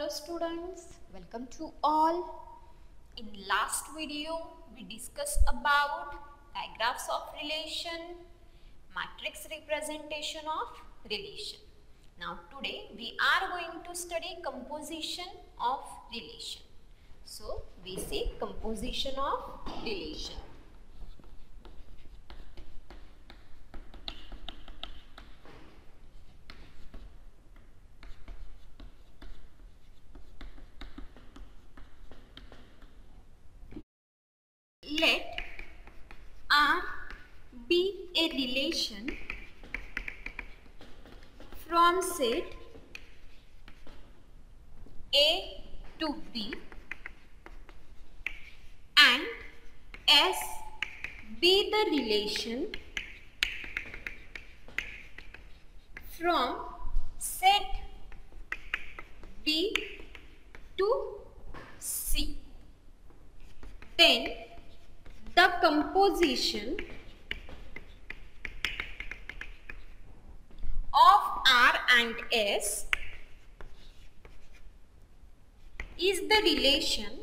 Hello students, welcome to all. In last video we discussed about diagrams of relation, matrix representation of relation. Now today we are going to study composition of relation. So we see composition of relation. Let R be a relation from set A to B and S be the relation from set B to C. Then the composition of R and S is the relation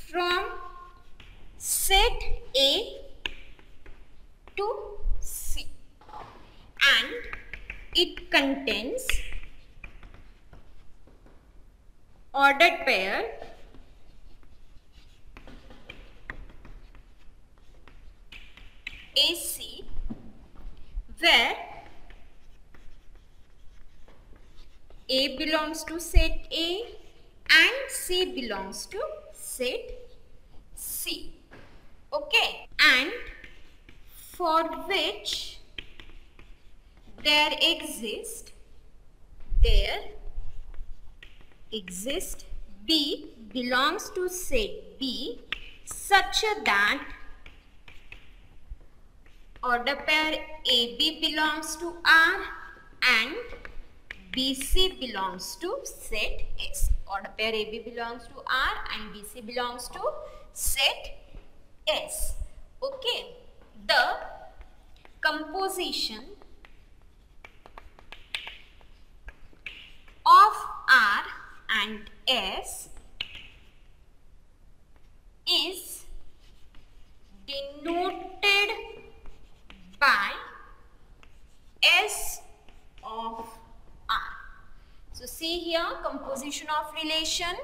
from set A to C and it contains ordered pair AC where A belongs to set A and C belongs to set C. Okay, and for which there exists B belongs to set B such that order pair AB belongs to R and BC belongs to set S. Order pair AB belongs to R and BC belongs to set S. Okay, the composition of R and S is denoted by S of R. So see here, composition of relation,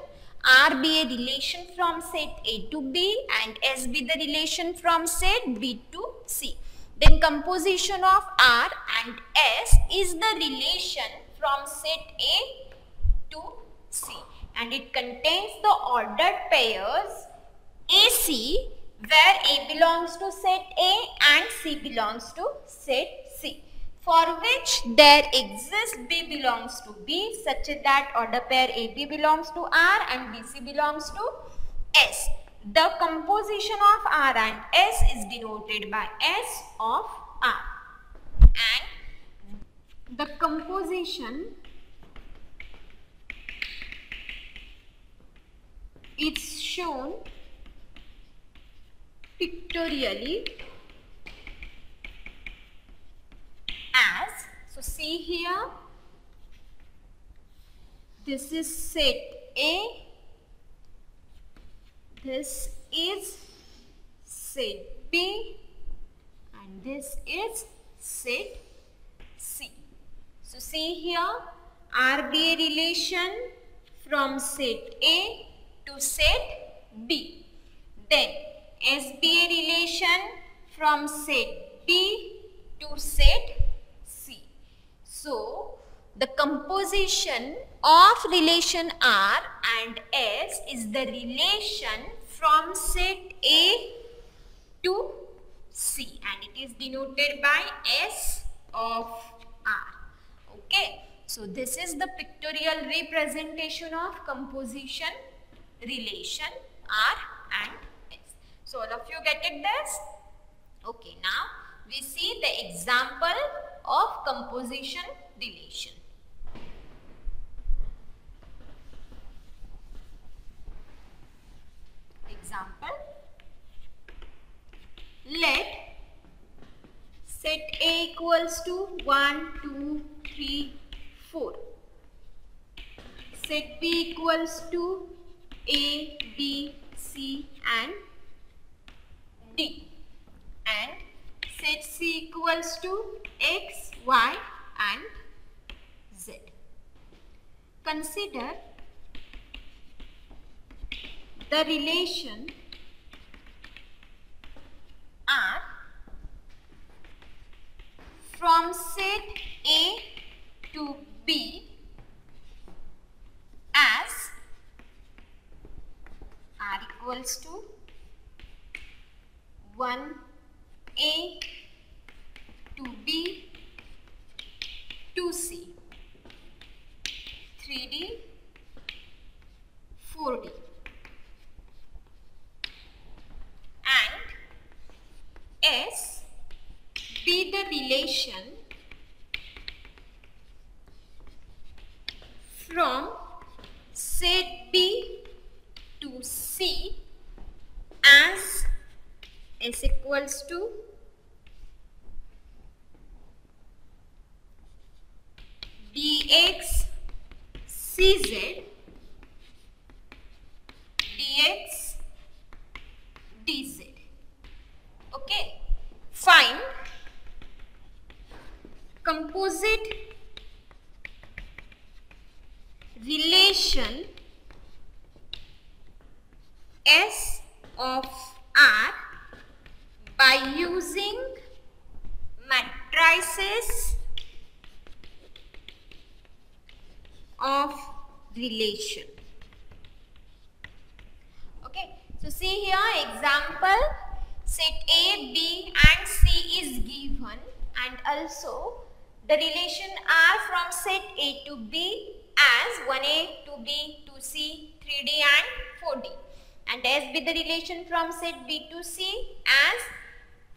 R be a relation from set A to B and S be the relation from set B to C. Then composition of R and S is the relation from set A to C and it contains the ordered pairs AC where A belongs to set A and C belongs to set C, for which there exists B belongs to B such that order pair AB belongs to R and BC belongs to S. The composition of R and S is denoted by S of R and the composition is shown pictorially as, so see here, this is set A, this is set B and this is set C. So see here, R be a relation from set A to set B. Then S be a relation from set B to set C. So the composition of relation R and S is the relation from set A to C and it is denoted by S of R. Okay, so this is the pictorial representation of composition relation R and S. So all of you get it this? Okay, now we see the example of composition relation. Example, let set A equals to 1, 2, 3, 4. Set B equals to A, B, C and D. And set C equals to X, Y and Z. Consider the relation R from set A to B as R equals to 1A to B to C, 3D, 4D. And S be the relation from set B to C as S equals to dx cz dx dz. Okay, find composite relation S of R by using matrices of relation. Okay, so see here example, set A, B and C is given and also the relation R from set A to B as 1A, 2B, 2C, 3D and 4D. And S be the relation from set B to C as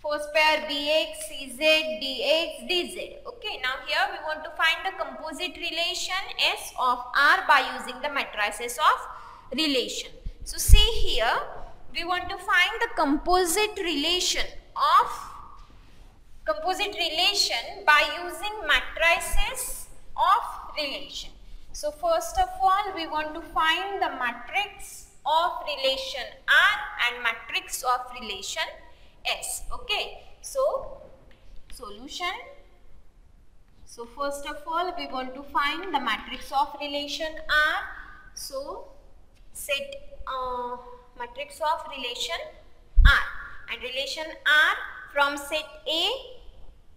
first pair Bx, Cz, Dx, Dz. Okay, now here we want to find the composite relation S of R by using the matrices of relation. So see here, we want to find the composite relation by using matrices of relation. So first of all, we want to find the matrix of relation R and matrix of relation S. Okay, so solution. So first of all, we want to find the matrix of relation R. So set matrix of relation R, and relation R from set A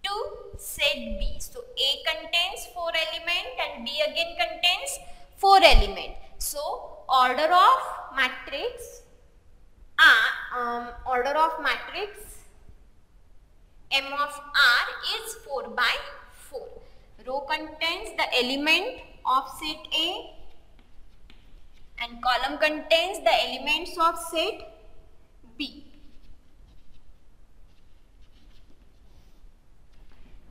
to set B. So A contains 4 elements and B again contains 4 elements. So order of matrix M of R is 4 by 4. Row contains the element of set A and column contains the elements of set B.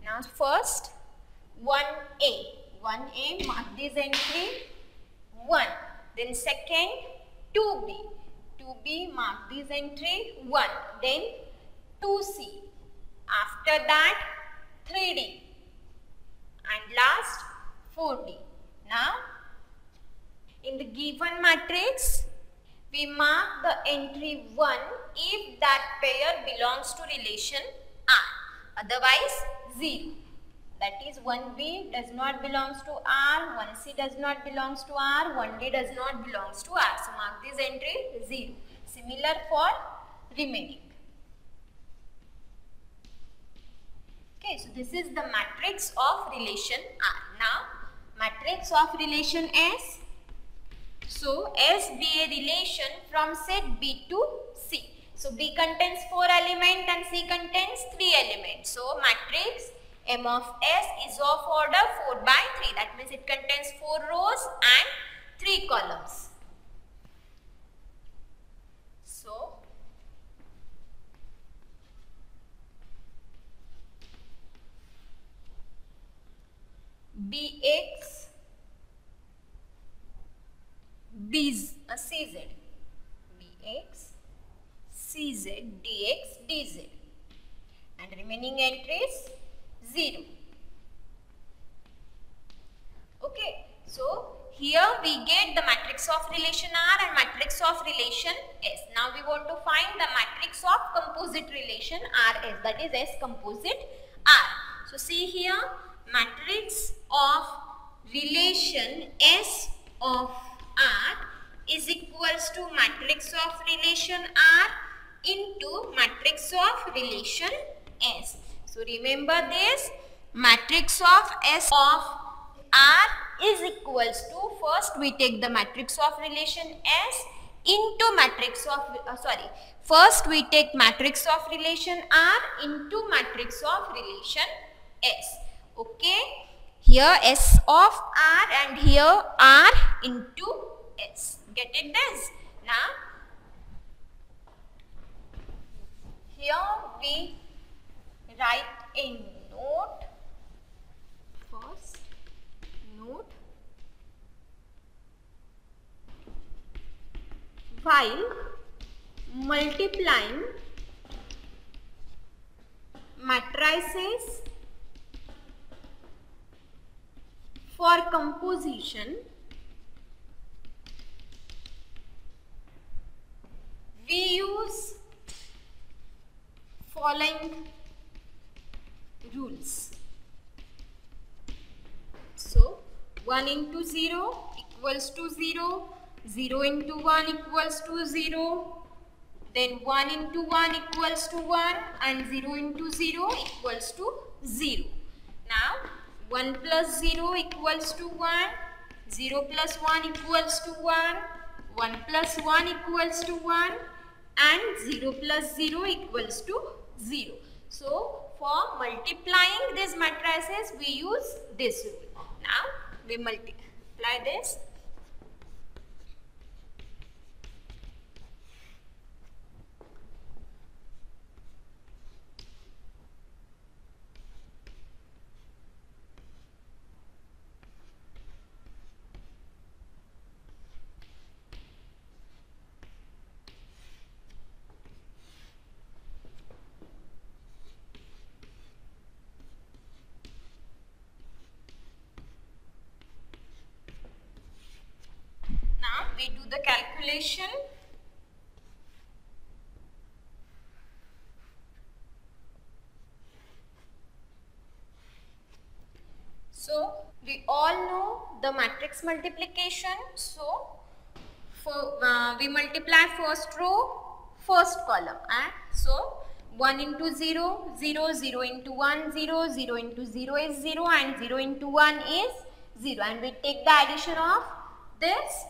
Now first 1A, mark this entry 1. Then second 2B, mark this entry 1. Then 2C. After that 3D and last 4D. Now in the given matrix we mark the entry 1 if that pair belongs to relation R, otherwise 0. That is 1B does not belongs to R, 1C does not belongs to R, 1D does not belongs to R. So mark this entry 0. Similar for remaining. Okay, so this is the matrix of relation R. Now matrix of relation S. So S be a relation from set B to C. So B contains 4 elements and C contains 3 elements. So matrix M of S is of order 4 by 3. That means it contains 4 rows and 3 columns. So Bx, Cz, Bx, Cz, Dx, Dz, and remaining entries 0. Okay, so here we get the matrix of relation R and matrix of relation S. Now we want to find the matrix of composite relation RS, that is S composite R. So see here, matrix of relation S of R is equals to matrix of relation R into matrix of relation S. So remember this, matrix of S of R is equals to, first we take the matrix of relation S into matrix of, first we take matrix of relation R into matrix of relation S. Okay, here S of R and here R into S. Get it this? Now, here we write a note. First, note. While multiplying matrices for composition, we use following rules. So 1 into 0 equals to 0, 0 into 1 equals to 0, then 1 into 1 equals to 1 and 0 into 0 equals to 0. Now 1 plus 0 equals to 1, 0 plus 1 equals to 1, 1 plus 1 equals to 1 and 0 plus 0 equals to 0. So for multiplying these matrices we use this rule. Now we multiply this. Now we do the calculation. So we all know the matrix multiplication. So for we multiply first row, first column, and so 1 into 0, 0, 0 into 1, 0, 0 into 0 is 0 and 0 into 1 is 0, and we take the addition of this.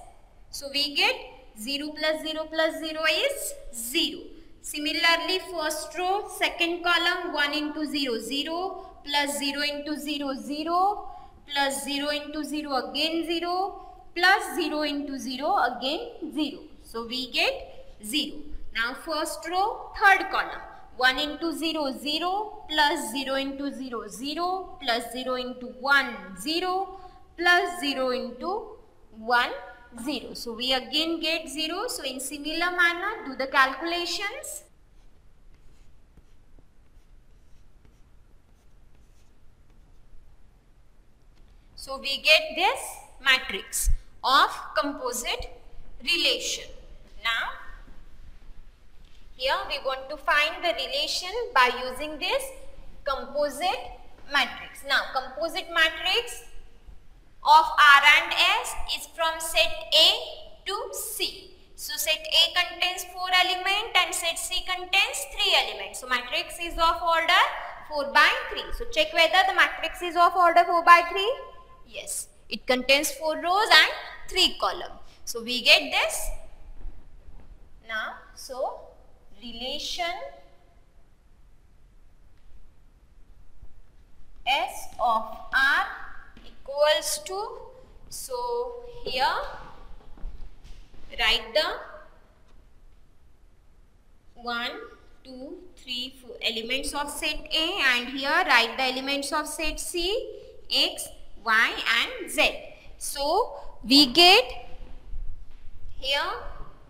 So we get 0 plus 0 plus 0 is 0. Similarly, first row, second column, 1 into 0, 0, plus 0 into 0, 0, plus 0 into 0 again 0, plus 0 into 0 again 0. So we get 0. Now first row, third column, 1 into 0, 0, plus 0 into 0, 0, plus 0 into 1, 0, plus 0 into 1, 0. So we again get 0. So in similar manner, do the calculations. So we get this matrix of composite relation. Now, here we want to find the relation by using this composite matrix. Now, composite matrix of R and S is from set A to C. So set A contains 4 elements and set C contains 3 elements. So matrix is of order 4 by 3. So check whether the matrix is of order 4 by 3. Yes, it contains 4 rows and 3 columns. So we get this. Now, so relation S of R equals to, so here write the 1, 2, 3, 4 elements of set A, and here write the elements of set C, X, Y and Z. So we get here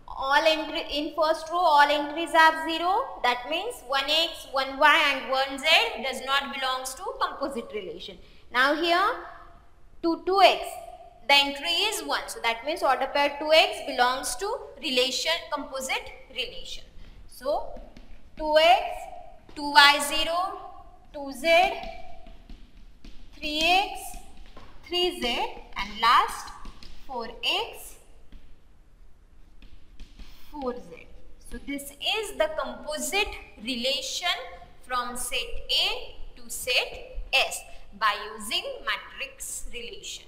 all entry in first row, all entries are 0. That means 1x, 1y and 1z does not belongs to composite relation. Now here to 2x. The entry is 1. So that means order pair 2x belongs to relation, composite relation. So 2x, 2y0, 2z, 3x, 3z, and last 4x, 4z. So this is the composite relation from set A to set S by using matrix relation,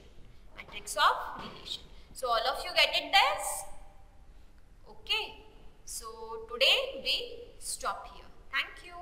matrix of relation. So all of you get it this? Okay. So today we stop here. Thank you.